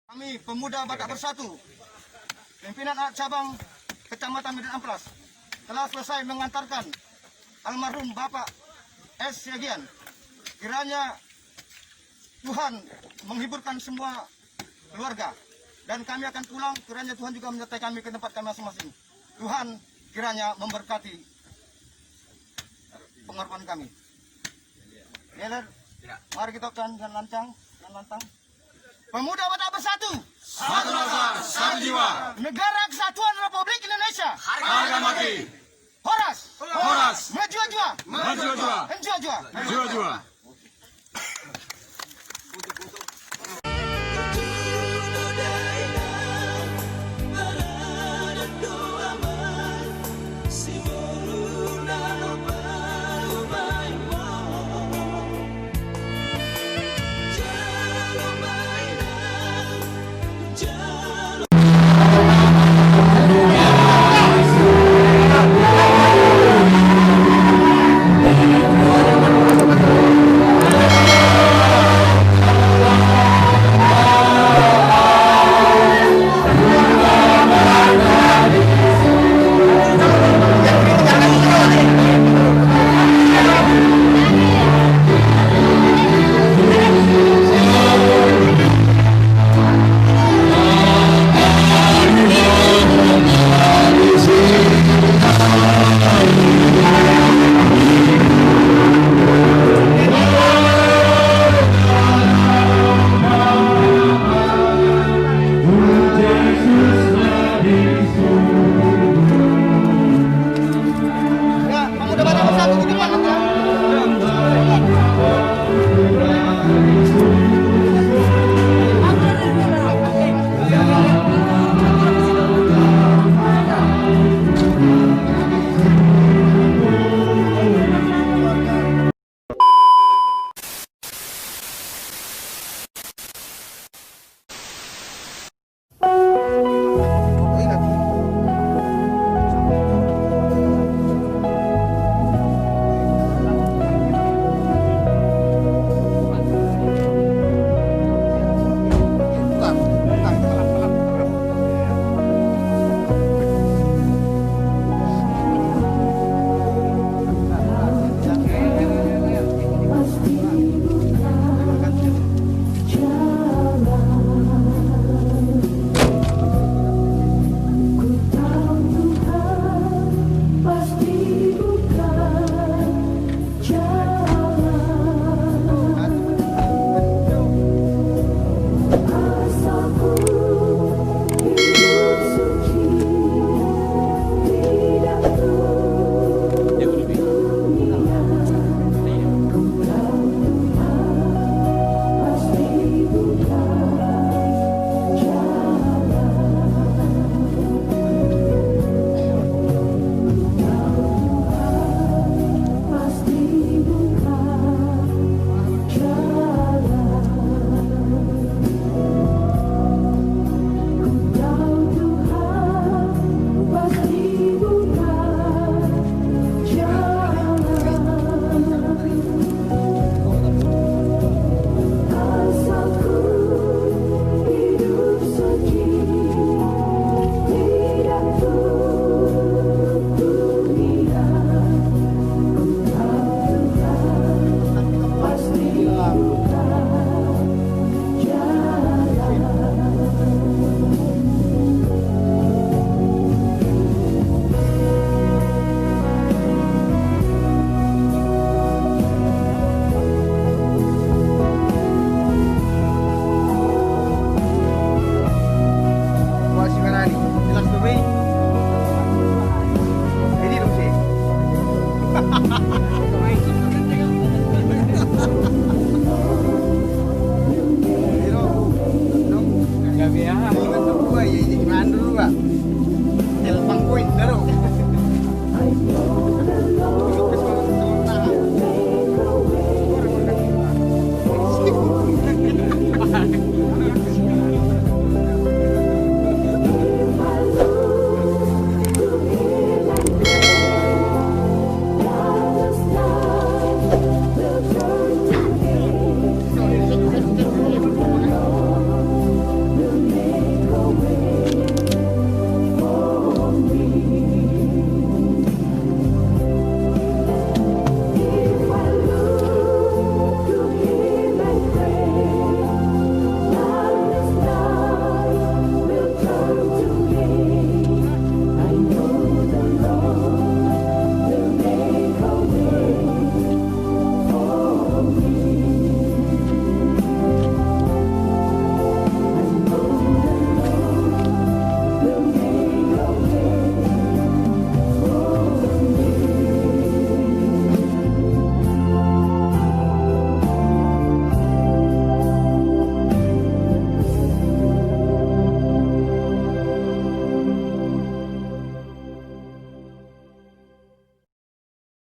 Kami Pemuda Batak Bersatu, pimpinan cabang Kecamatan Medan Amplas, telah selesai mengantarkan almarhum Bapak S. Yagian. Kiranya Tuhan menghiburkan semua keluarga dan kami akan pulang. Kiranya Tuhan juga menyertai kami ke tempat kami masing-masing. Tuhan kiranya memberkati pengorbanan kami. Ya, mari kita ucapkan dan lantang. Pemuda Batak Bersatu, satu rasa, satu jiwa. Negara Kesatuan Republik Indonesia, Harga mati. Horas, Horas. Menjua-jua, Menjua-jua. Menjua-jua. Menjua-jua. Pemuda Batak Bersatu di depan nanti. Gabi ya.